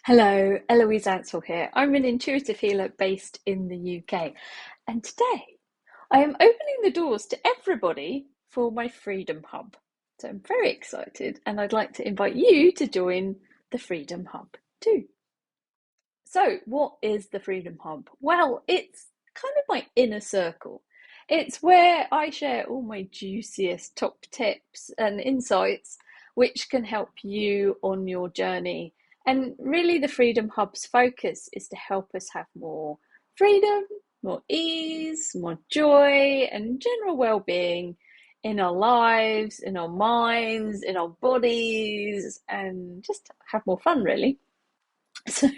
Hello, Eloise here. I'm an intuitive healer based in the UK, and today I am opening the doors to everybody for my Freedom Hub. So I'm very excited, and I'd like to invite you to join the Freedom Hub too. So, what is the Freedom Hub? Well, it's kind of my inner circle. It's where I share all my juiciest top tips and insights which can help you on your journey. And really, the Freedom Hub's focus is to help us have more freedom, more ease, more joy, and general well being in our lives, in our minds, in our bodies, and just have more fun, really. So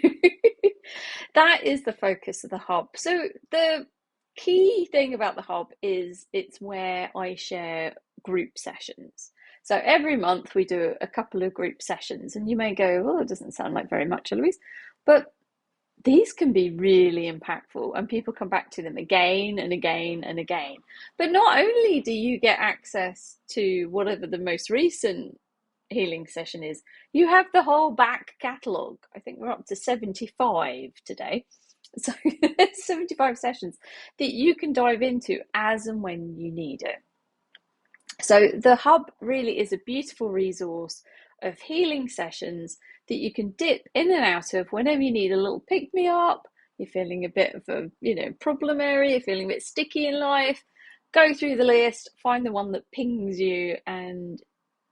that is the focus of the hub. So the key thing about the hub is it's where I share group sessions. So every month we do a couple of group sessions, and you may go, "Oh, it doesn't sound like very much, Eloise," but these can be really impactful, and people come back to them again and again and again. But not only do you get access to whatever the most recent healing session is, you have the whole back catalogue. I think we're up to 75 today. So 75 sessions that you can dive into as and when you need it. So the hub really is a beautiful resource of healing sessions that you can dip in and out of whenever you need a little pick me up. You're feeling a bit of a problem area, you're feeling a bit sticky in life. Go through the list, find the one that pings you, and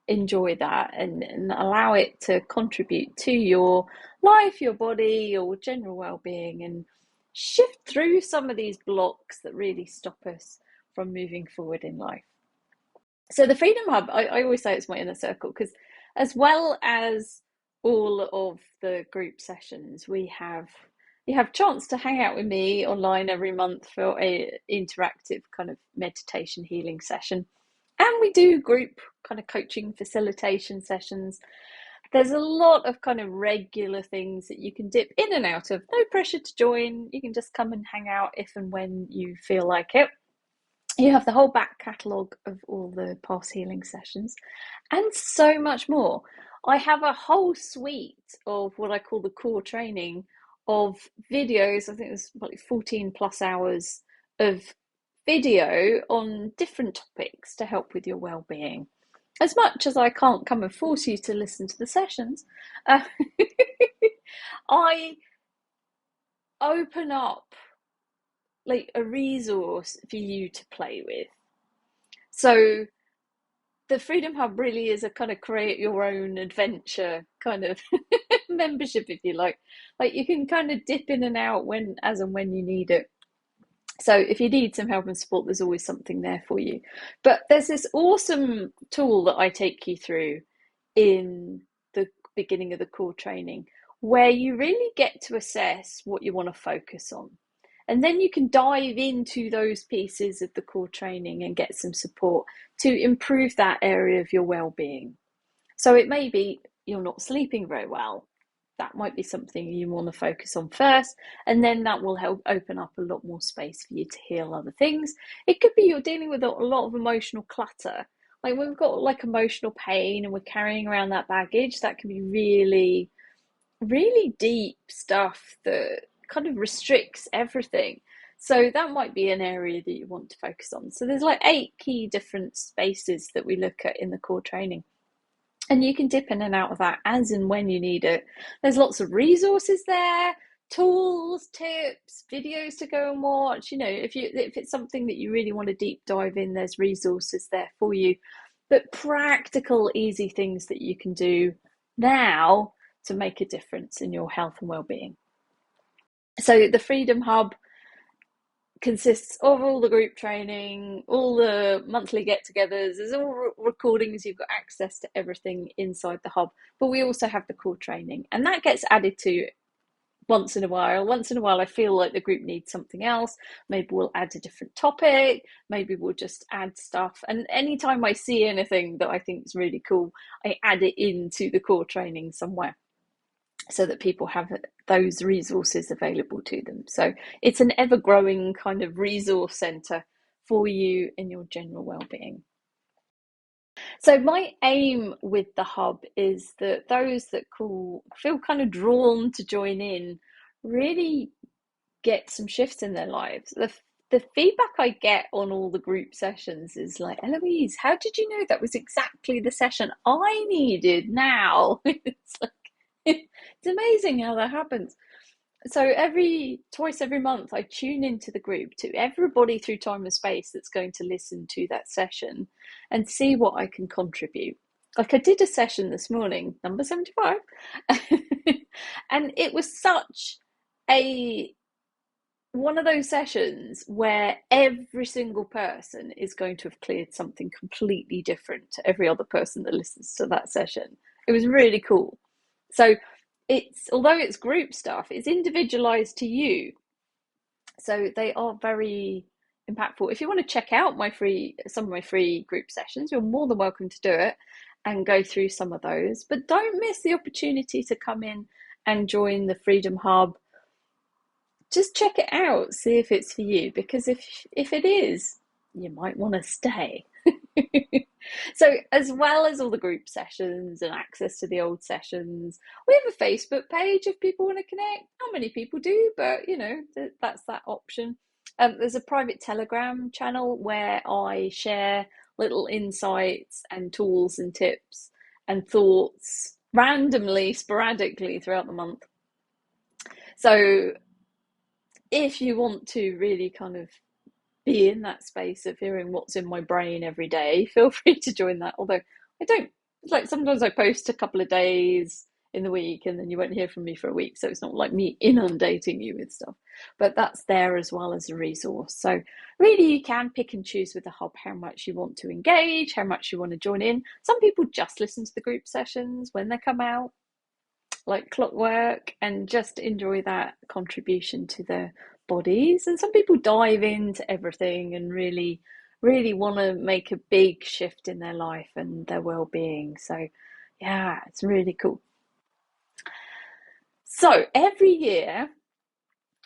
enjoy that, and allow it to contribute to your life, your body, your general well-being, and shift through some of these blocks that really stop us from moving forward in life. So the Freedom Hub, I always say it's my inner circle, because as well as all of the group sessions, you have chance to hang out with me online every month for a interactive kind of meditation healing session. And we do group kind of coaching facilitation sessions. There's a lot of kind of regular things that you can dip in and out of. No pressure to join. You can just come and hang out if and when you feel like it. You have the whole back catalogue of all the past healing sessions and so much more. I have a whole suite of what I call the core training of videos. I think there's like 14 plus hours of video on different topics to help with your well-being. As much as I can't come and force you to listen to the sessions, uh, I open up like a resource for you to play with. So the Freedom Hub really is a kind of create your own adventure kind of membership, if you like. Like you can kind of dip in and out as and when you need it. So if you need some help and support, there's always something there for you. But there's this awesome tool that I take you through in the beginning of the core training, where you really get to assess what you want to focus on. And then you can dive into those pieces of the core training and get some support to improve that area of your well-being. So it may be you're not sleeping very well. That might be something you want to focus on first, and then that will help open up a lot more space for you to heal other things. It could be you're dealing with a lot of emotional clutter. Like when we've got like emotional pain and we're carrying around that baggage, that can be really, really deep stuff that kind of restricts everything. So that might be an area that you want to focus on. So there's like 8 key different spaces that we look at in the core training. And you can dip in and out of that as and when you need it. There's lots of resources there, tools, tips, videos to go and watch. If it's something that you really want to deep dive in, there's resources there for you. But practical, easy things that you can do now to make a difference in your health and well-being. So the Freedom Hub consists of all the group training, all the monthly get-togethers. There's all recordings. You've got access to everything inside the hub. But we also have the core training, and that gets added to once in a while. Once in a while, I feel like the group needs something else. Maybe we'll add a different topic. Maybe we'll just add stuff. And anytime I see anything that I think is really cool, I add it into the core training somewhere, so that people have those resources available to them. So it's an ever-growing kind of resource centre for you in your general well-being. So my aim with the hub is that those that feel kind of drawn to join in really get some shifts in their lives. The feedback I get on all the group sessions is like, Eloise, how did you know that was exactly the session I needed now? It's like it's amazing how that happens. So twice every month, I tune into the group to everybody through time and space that's going to listen to that session and see what I can contribute. Like I did a session this morning, number 75, and it was such a one of those sessions where every single person is going to have cleared something completely different to every other person that listens to that session. It was really cool. So although it's group stuff, it's individualized to you. So they are very impactful. If you want to check out some of my free group sessions, you're more than welcome to do it and go through some of those. But don't miss the opportunity to come in and join the Freedom Hub. Just check it out, see if it's for you, because if it is, you might want to stay. So as well as all the group sessions and access to the old sessions, we have a Facebook page if people want to connect. Not many people do, but that's that option. There's a private Telegram channel where I share little insights and tools and tips and thoughts randomly, sporadically throughout the month. So if you want to really kind of be in that space of hearing what's in my brain every day, feel free to join that. Although I don't, like, sometimes I post a couple of days in the week and then you won't hear from me for a week. So it's not like me inundating you with stuff, but that's there as well as a resource. So really you can pick and choose with the hub how much you want to engage, how much you want to join in. Some people just listen to the group sessions when they come out, like clockwork, and just enjoy that contribution to their bodies. And some people dive into everything and really, really want to make a big shift in their life and their well-being. So yeah, it's really cool. So every year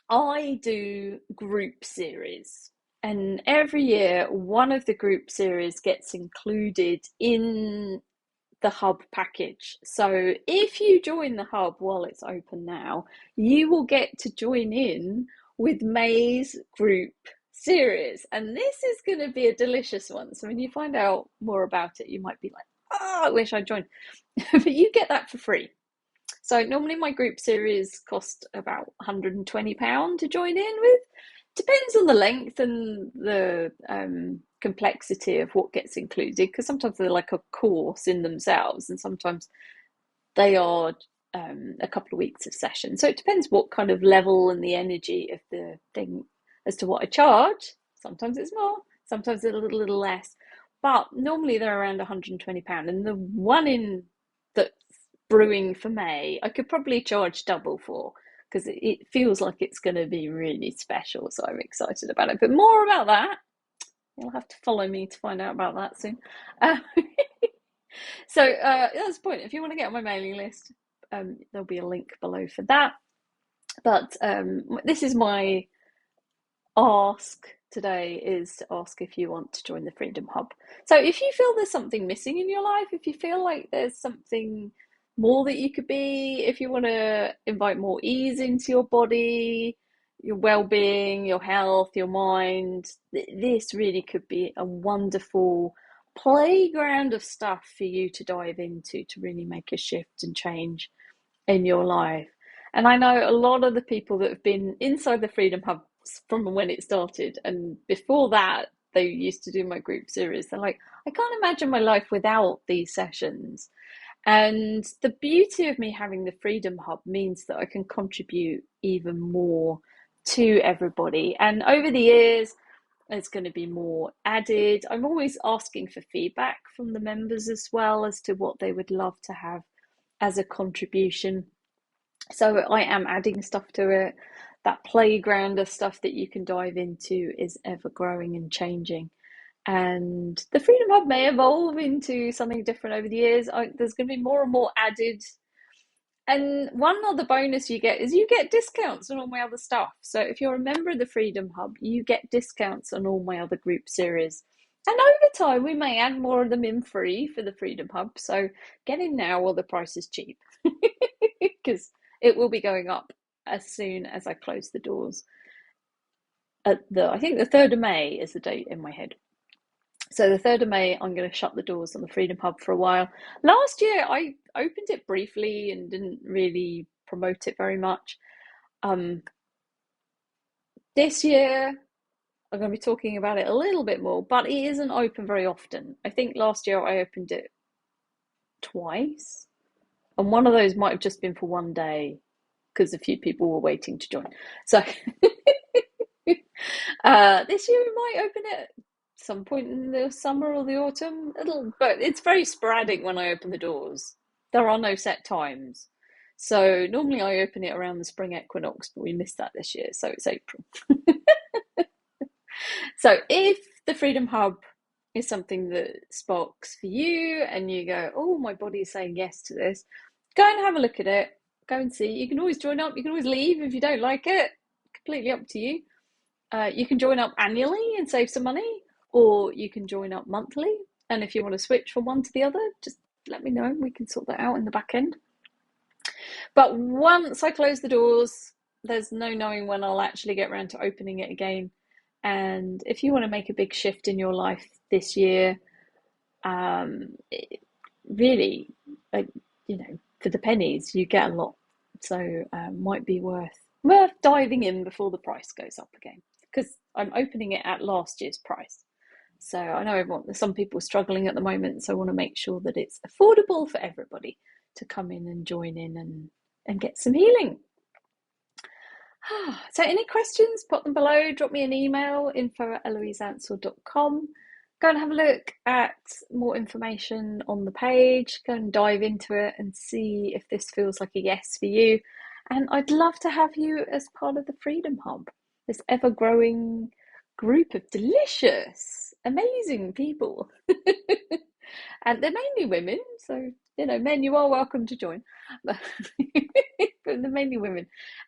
I do group series, and every year one of the group series gets included in the hub package. So if you join the hub while it's open now, you will get to join in with May's group series. And this is going to be a delicious one. So when you find out more about it, you might be like, oh, I wish I'd joined. But you get that for free. So normally my group series cost about £120 to join in with. Depends on the length and the complexity of what gets included, because sometimes they're like a course in themselves and sometimes they are a couple of weeks of session. So it depends what kind of level and the energy of the thing as to what I charge. Sometimes it's more, sometimes it's a little less, but normally they're around £120. And the one in that's brewing for May, I could probably charge double for, because it feels like it's going to be really special. So I'm excited about it. But more about that, you'll have to follow me to find out about that soon. Uh, so that's the point. If you want to get on my mailing list, there'll be a link below for that. But this is my ask today, is to ask if you want to join the Freedom Hub. So if you feel there's something missing in your life, if you feel like there's something more that you could be, if you want to invite more ease into your body, your well-being, your health, your mind, this really could be a wonderful playground of stuff for you to dive into to really make a shift and change in your life. And I know a lot of the people that have been inside the Freedom Hub from when it started, and before that they used to do my group series, they're like, I can't imagine my life without these sessions. And the beauty of me having the Freedom Hub means that I can contribute even more to everybody. And over the years, there's going to be more added. I'm always asking for feedback from the members as well as to what they would love to have as a contribution. So I am adding stuff to it. That playground of stuff that you can dive into is ever growing and changing. And the Freedom Hub may evolve into something different over the years. There's going to be more and more added. And one other bonus you get is you get discounts on all my other stuff. So if you're a member of the Freedom Hub, you get discounts on all my other group series. And over time, we may add more of them in free for the Freedom Hub. So get in now while the price is cheap, because it will be going up as soon as I close the doors. I think the 3rd of May is the date in my head. So the 3rd of May, I'm going to shut the doors on the Freedom Hub for a while. Last year, I opened it briefly and didn't really promote it very much. This year, I'm going to be talking about it a little bit more, but it isn't open very often. I think last year I opened it twice, and one of those might have just been for one day because a few people were waiting to join. So this year we might open it some point in the summer or the autumn. But it's very sporadic when I open the doors. There are no set times. So normally I open it around the spring equinox, but we missed that this year, so it's April. So if the Freedom Hub is something that sparks for you and you go, oh, my body is saying yes to this, go and have a look at it. Go and see. You can always join up. You can always leave if you don't like it. Completely up to you. You can join up annually and save some money, or you can join up monthly. And if you want to switch from one to the other, just let me know. We can sort that out in the back end. But once I close the doors, there's no knowing when I'll actually get around to opening it again. And if you want to make a big shift in your life this year, really, for the pennies, you get a lot. So might be worth diving in before the price goes up again, because I'm opening it at last year's price. So I know some people are struggling at the moment, so I want to make sure that it's affordable for everybody to come in and join in and get some healing. So any questions, put them below. Drop me an email, info@eloiseansell.com. Go and have a look at more information on the page. Go and dive into it and see if this feels like a yes for you. And I'd love to have you as part of the Freedom Hub, this ever-growing group of delicious, amazing people. And they're mainly women, so men, you are welcome to join. But they're mainly women,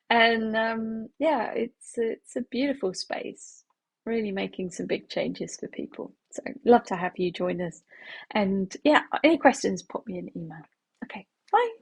and it's a beautiful space, really making some big changes for people. So love to have you join us. And yeah, any questions, pop me an email. Okay, bye.